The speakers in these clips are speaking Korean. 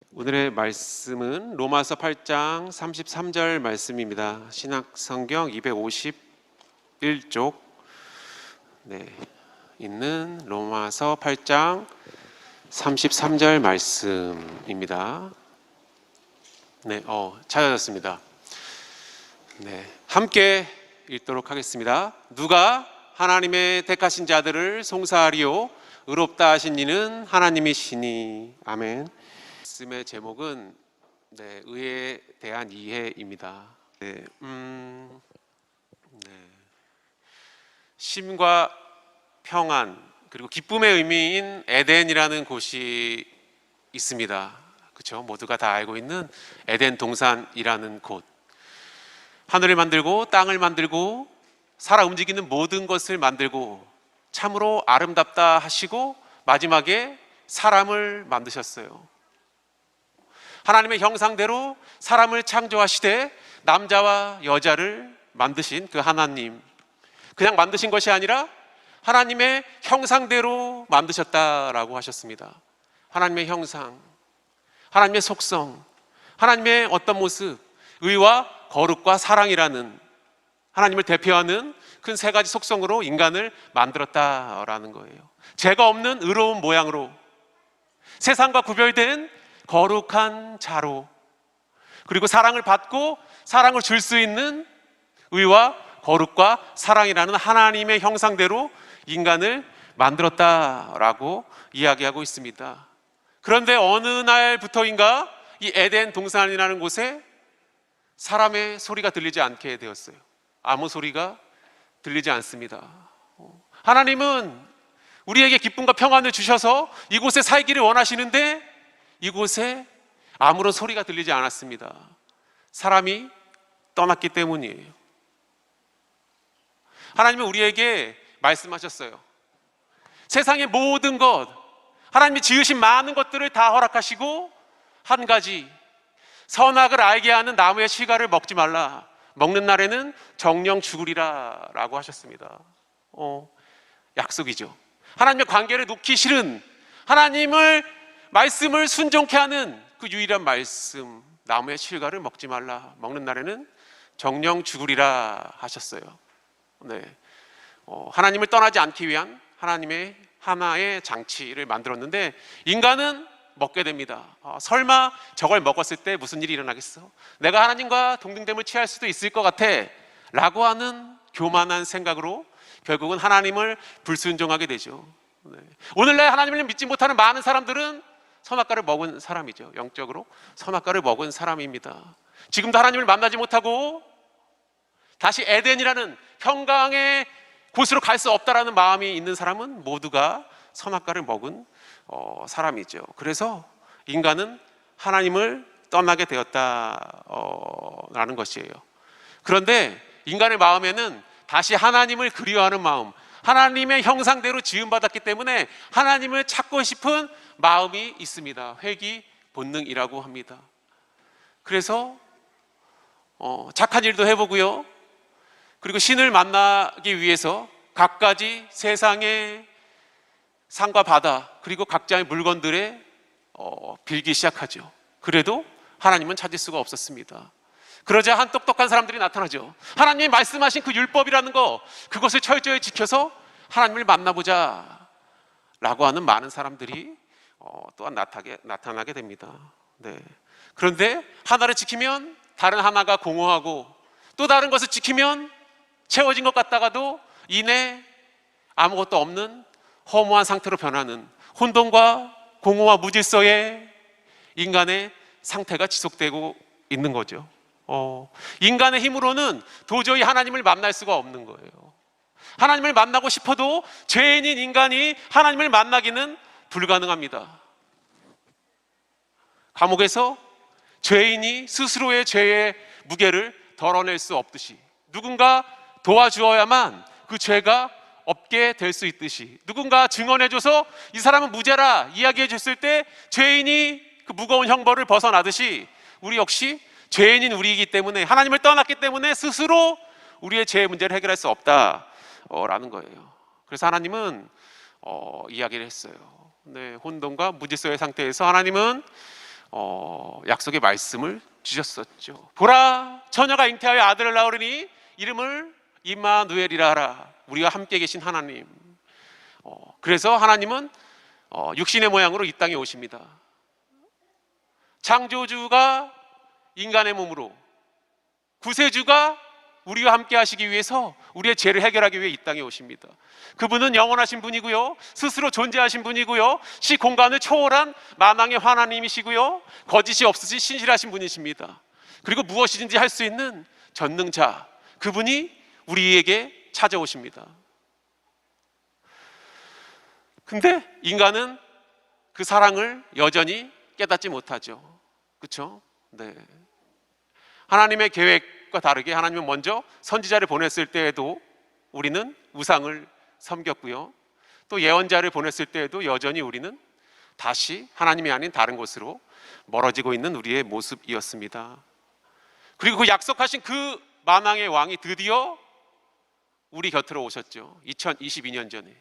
오늘의 말씀은 로마서 8장 33절 말씀입니다. 신약성경 251쪽 있는 로마서 8장 33절 말씀입니다. 찾아졌습니다. 함께 읽도록 하겠습니다. 누가 하나님의 택하신 자들을 송사하리요 의롭다 하신 이는 하나님이시니. 아멘. 말씀의 제목은 의에 대한 이해입니다. 쉼과 평안 그리고 기쁨의 의미인 에덴이라는 곳이 있습니다. 그렇죠? 모두가 다 알고 있는 에덴 동산이라는 곳. 하늘을 만들고 땅을 만들고 살아 움직이는 모든 것을 만들고 참으로 아름답다 하시고 마지막에 사람을 만드셨어요. 하나님의 형상대로 사람을 창조하시되 남자와 여자를 만드신 그 하나님, 그냥 만드신 것이 아니라 하나님의 형상대로 만드셨다라고 하셨습니다. 하나님의 형상, 하나님의 속성, 하나님의 어떤 모습, 의와 거룩과 사랑이라는 하나님을 대표하는 큰 세 가지 속성으로 인간을 만들었다라는 거예요. 죄가 없는 의로운 모양으로, 세상과 구별된 거룩한 자로, 그리고 사랑을 받고 사랑을 줄 수 있는 의와 거룩과 사랑이라는 하나님의 형상대로 인간을 만들었다라고 이야기하고 있습니다. 그런데 어느 날부터인가 이 에덴 동산이라는 곳에 사람의 소리가 들리지 않게 되었어요. 아무 소리가 들리지 않습니다. 하나님은 우리에게 기쁨과 평안을 주셔서 이곳에 살기를 원하시는데 이곳에 아무런 소리가 들리지 않았습니다. 사람이 떠났기 때문이에요. 하나님은 우리에게 말씀하셨어요. 세상의 모든 것, 하나님이 지으신 많은 것들을 다 허락하시고 한 가지, 선악을 알게 하는 나무의 실과를 먹지 말라. 먹는 날에는 정령 죽으리라 라고 하셨습니다. 약속이죠. 하나님의 관계를 놓기 싫은, 하나님을 말씀을 순종케 하는 그 유일한 말씀, 나무의 실과를 먹지 말라. 먹는 날에는 정령 죽으리라 하셨어요. 하나님을 떠나지 않기 위한 하나님의 하나의 장치를 만들었는데 인간은 먹게 됩니다. 설마 저걸 먹었을 때 무슨 일이 일어나겠어? 내가 하나님과 동등됨을 취할 수도 있을 것 같아 라고 하는 교만한 생각으로 결국은 하나님을 불순종하게 되죠. 오늘날 하나님을 믿지 못하는 많은 사람들은 선악과를 먹은 사람이죠. 영적으로 선악과를 먹은 사람입니다. 지금도 하나님을 만나지 못하고 다시 에덴이라는 평강의 곳으로 갈 수 없다라는 마음이 있는 사람은 모두가 선악과를 먹은 사람이죠. 그래서 인간은 하나님을 떠나게 되었다라는 것이에요. 그런데 인간의 마음에는 다시 하나님을 그리워하는 마음, 하나님의 형상대로 지음받았기 때문에 하나님을 찾고 싶은 마음이 있습니다. 회귀 본능이라고 합니다. 그래서 착한 일도 해보고요, 그리고 신을 만나기 위해서 갖가지 세상의 산과 바다 그리고 각자의 물건들에 빌기 시작하죠. 그래도 하나님은 찾을 수가 없었습니다. 그러자 한 똑똑한 사람들이 나타나죠. 하나님이 말씀하신 그 율법이라는 거, 그것을 철저히 지켜서 하나님을 만나보자 라고 하는 많은 사람들이 또한 나타나게 됩니다. 그런데 하나를 지키면 다른 하나가 공허하고, 또 다른 것을 지키면 채워진 것 같다가도 이내 아무것도 없는 허무한 상태로 변하는 혼돈과 공허와 무질서의 인간의 상태가 지속되고 있는 거죠. 인간의 힘으로는 도저히 하나님을 만날 수가 없는 거예요. 하나님을 만나고 싶어도 죄인인 인간이 하나님을 만나기는 불가능합니다. 감옥에서 죄인이 스스로의 죄의 무게를 덜어낼 수 없듯이, 누군가 도와주어야만 그 죄가 없게 될 수 있듯이, 누군가 증언해줘서 이 사람은 무죄라 이야기해 줬을 때 죄인이 그 무거운 형벌을 벗어나듯이, 우리 역시 죄인인 우리이기 때문에, 하나님을 떠났기 때문에 스스로 우리의 죄의 문제를 해결할 수 없다라는 거예요. 그래서 하나님은 이야기를 했어요. 혼돈과 무질서의 상태에서 하나님은 약속의 말씀을 주셨었죠. 보라, 처녀가 잉태하여 아들을 낳으리니 이름을 임마누엘이라 하라. 우리와 함께 계신 하나님. 그래서 하나님은 육신의 모양으로 이 땅에 오십니다. 창조주가 인간의 몸으로, 구세주가 우리와 함께 하시기 위해서 우리의 죄를 해결하기 위해 이 땅에 오십니다. 그분은 영원하신 분이고요, 스스로 존재하신 분이고요, 시 공간을 초월한 만왕의 하나님이시고요, 거짓이 없으신 신실하신 분이십니다. 그리고 무엇이든지 할 수 있는 전능자, 그분이 우리에게 찾아오십니다. 근데 인간은 그 사랑을 여전히 깨닫지 못하죠. 그렇죠? 네. 하나님의 계획과 다르게 하나님은 먼저 선지자를 보냈을 때에도 우리는 우상을 섬겼고요, 또 예언자를 보냈을 때에도 여전히 우리는 다시 하나님이 아닌 다른 곳으로 멀어지고 있는 우리의 모습이었습니다. 그리고 그 약속하신 그 만왕의 왕이 드디어 우리 곁으로 오셨죠. 2022년 전에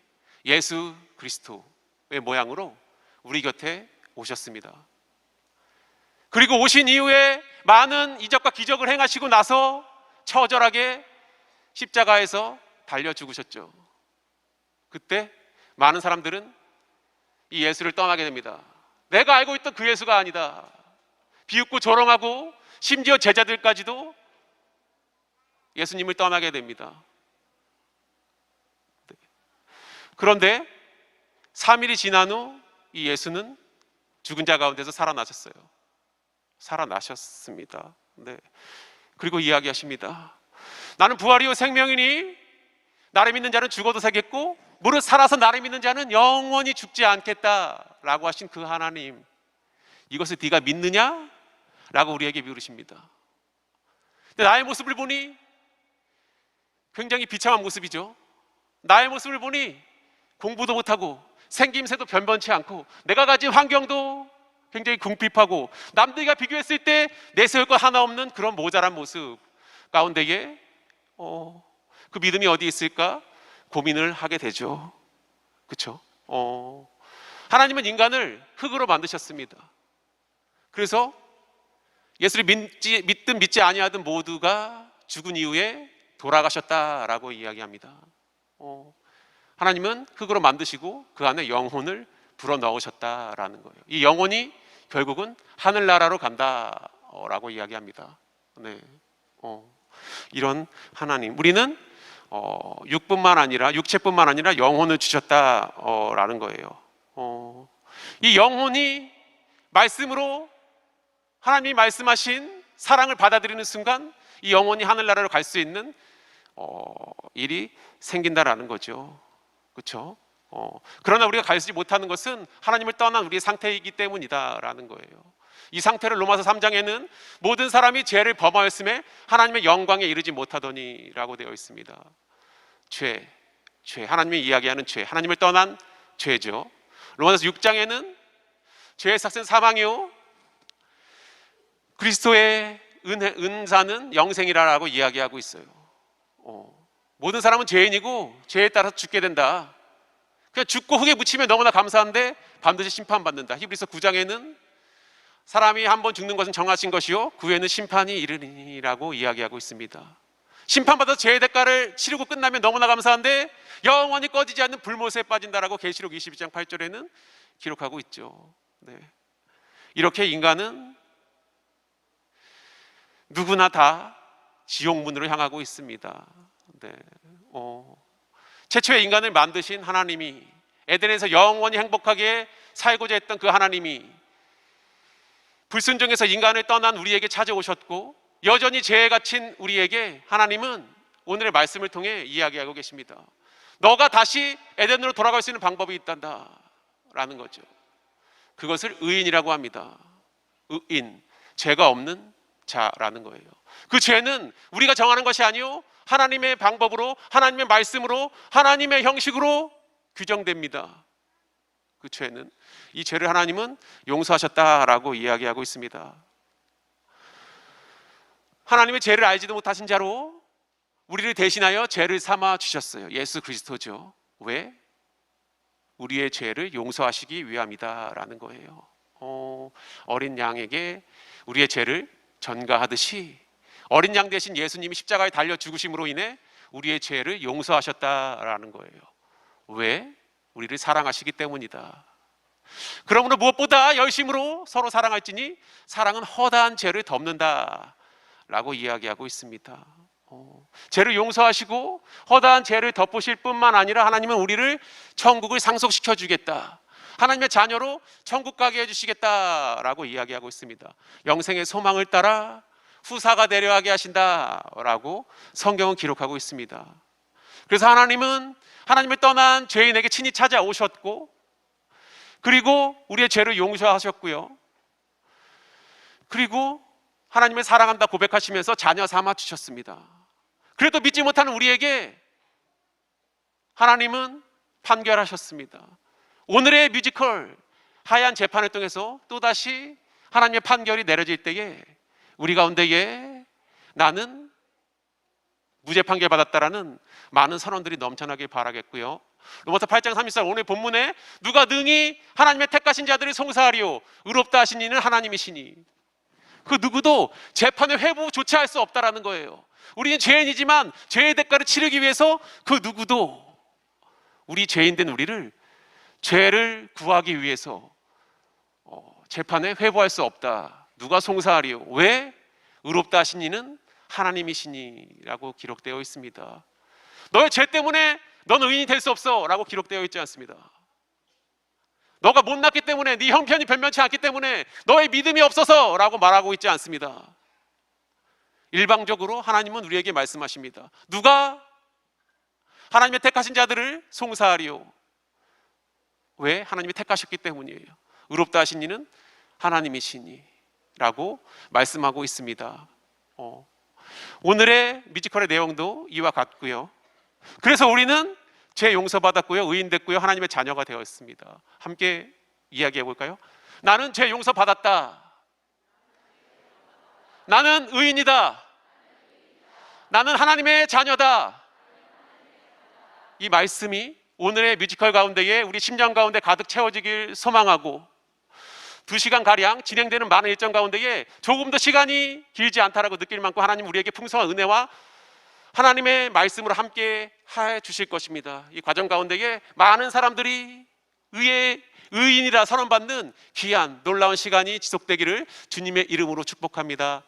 예수 그리스도의 모양으로 우리 곁에 오셨습니다. 그리고 오신 이후에 많은 이적과 기적을 행하시고 나서 처절하게 십자가에서 달려 죽으셨죠. 그때 많은 사람들은 이 예수를 떠나게 됩니다. 내가 알고 있던 그 예수가 아니다. 비웃고 조롱하고 심지어 제자들까지도 예수님을 떠나게 됩니다. 그런데 3일이 지난 후 이 예수는 죽은 자 가운데서 살아나셨어요. 살아나셨습니다. 네. 그리고 이야기하십니다. 나는 부활이요 생명이니 나를 믿는 자는 죽어도 살겠고 무릇 살아서 나를 믿는 자는 영원히 죽지 않겠다라고 하신 그 하나님, 이것을 네가 믿느냐? 라고 우리에게 물으십니다. 근데 나의 모습을 보니 굉장히 비참한 모습이죠. 나의 모습을 보니 공부도 못하고 생김새도 변변치 않고 내가 가진 환경도 굉장히 궁핍하고 남들과 비교했을 때 내세울 것 하나 없는 그런 모자란 모습 가운데에 그 믿음이 어디 있을까 고민을 하게 되죠. 그렇죠? 하나님은 인간을 흙으로 만드셨습니다. 그래서 예수를 믿든 믿지 아니하든 모두가 죽은 이후에 돌아가셨다라고 이야기합니다. 하나님은 흙으로 만드시고 그 안에 영혼을 불어넣으셨다라는 거예요. 이 영혼이 결국은 하늘나라로 간다라고 이야기합니다. 네. 이런 하나님, 우리는 육체뿐만 아니라 영혼을 주셨다라는 거예요. 이 영혼이 말씀으로 하나님이 말씀하신 사랑을 받아들이는 순간 이 영혼이 하늘나라로 갈 수 있는 일이 생긴다라는 거죠. 그렇죠? 그러나 우리가 가지 못하는 것은 하나님을 떠난 우리의 상태이기 때문이다라는 거예요. 이 상태를 로마서 3장에는 모든 사람이 죄를 범하였음에 하나님의 영광에 이르지 못하더니 라고 되어 있습니다. 죄, 하나님이 이야기하는 죄, 하나님을 떠난 죄죠. 로마서 6장에는 죄의 삭은 사망이요 그리스도의 은사는 영생이라고 이야기하고 있어요. 모든 사람은 죄인이고 죄에 따라서 죽게 된다. 그냥 죽고 흙에 묻히면 너무나 감사한데 반드시 심판받는다. 히브리서 9장에는 사람이 한번 죽는 것은 정하신 것이요 그 후에는 심판이 이르니라고 이야기하고 있습니다. 심판받아서 죄의 대가를 치르고 끝나면 너무나 감사한데 영원히 꺼지지 않는 불못에 빠진다라고 계시록 22장 8절에는 기록하고 있죠. 네. 이렇게 인간은 누구나 다 지옥문으로 향하고 있습니다. 네. 최초의 인간을 만드신 하나님이, 에덴에서 영원히 행복하게 살고자 했던 그 하나님이 불순종해서 인간을 떠난 우리에게 찾아오셨고 여전히 죄에 갇힌 우리에게 하나님은 오늘의 말씀을 통해 이야기하고 계십니다. 너가 다시 에덴으로 돌아갈 수 있는 방법이 있단다 라는 거죠. 그것을 의인이라고 합니다. 의인, 죄가 없는 자라는 거예요. 그 죄는 우리가 정하는 것이 아니요 하나님의 방법으로, 하나님의 말씀으로, 하나님의 형식으로 규정됩니다. 그 죄는, 이 죄를 하나님은 용서하셨다라고 이야기하고 있습니다. 하나님의 죄를 알지도 못하신 자로 우리를 대신하여 죄를 삼아 주셨어요. 예수 그리스도죠. 왜? 우리의 죄를 용서하시기 위함이다라는 거예요. 어린 양에게 우리의 죄를 전가하듯이 어린 양 대신 예수님이 십자가에 달려 죽으심으로 인해 우리의 죄를 용서하셨다라는 거예요. 왜? 우리를 사랑하시기 때문이다. 그러므로 무엇보다 열심으로 서로 사랑할지니 사랑은 허다한 죄를 덮는다 라고 이야기하고 있습니다. 죄를 용서하시고 허다한 죄를 덮으실 뿐만 아니라 하나님은 우리를 천국을 상속시켜 주겠다, 하나님의 자녀로 천국 가게 해주시겠다라고 이야기하고 있습니다. 영생의 소망을 따라 후사가 되려 하게 하신다라고 성경은 기록하고 있습니다. 그래서 하나님은 하나님을 떠난 죄인에게 친히 찾아오셨고, 그리고 우리의 죄를 용서하셨고요, 그리고 하나님을 사랑한다 고백하시면서 자녀 삼아 주셨습니다. 그래도 믿지 못하는 우리에게 하나님은 판결하셨습니다. 오늘의 뮤지컬 하얀 재판을 통해서 또다시 하나님의 판결이 내려질 때에 우리 가운데에 나는 무죄 판결 받았다라는 많은 선언들이 넘쳐나길 바라겠고요. 로마서 8장 34절 오늘 본문에 누가 능히 하나님의 택하신 자들을 송사하리요 의롭다 하신 이는 하나님이시니, 그 누구도 재판의 회부조차 할 수 없다라는 거예요. 우리는 죄인이지만 죄의 대가를 치르기 위해서 그 누구도 우리 죄인된 우리를 죄를 구하기 위해서 재판에 회부할 수 없다. 누가 송사하리요? 왜? 의롭다 하신 이는 하나님이시니라고 기록되어 있습니다. 너의 죄 때문에 너는 의인이 될 수 없어 라고 기록되어 있지 않습니다. 너가 못났기 때문에, 네 형편이 변변치 않기 때문에, 너의 믿음이 없어서 라고 말하고 있지 않습니다. 일방적으로 하나님은 우리에게 말씀하십니다. 누가 하나님의 택하신 자들을 송사하리요? 왜? 하나님이 택하셨기 때문이에요. 의롭다 하신 이는 하나님이시니 라고 말씀하고 있습니다. 오늘의 뮤지컬의 내용도 이와 같고요. 그래서 우리는 죄 용서받았고요, 의인 됐고요, 하나님의 자녀가 되었습니다. 함께 이야기해 볼까요? 나는 죄 용서받았다. 나는 의인이다. 나는 하나님의 자녀다. 이 말씀이 오늘의 뮤지컬 가운데에 우리 심령 가운데 가득 채워지길 소망하고, 2시간가량 진행되는 많은 일정 가운데에 조금 더 시간이 길지 않다라고 느낄 만큼 하나님 우리에게 풍성한 은혜와 하나님의 말씀으로 함께 해 주실 것입니다. 이 과정 가운데에 많은 사람들이 의인이라 선언받는 귀한 놀라운 시간이 지속되기를 주님의 이름으로 축복합니다.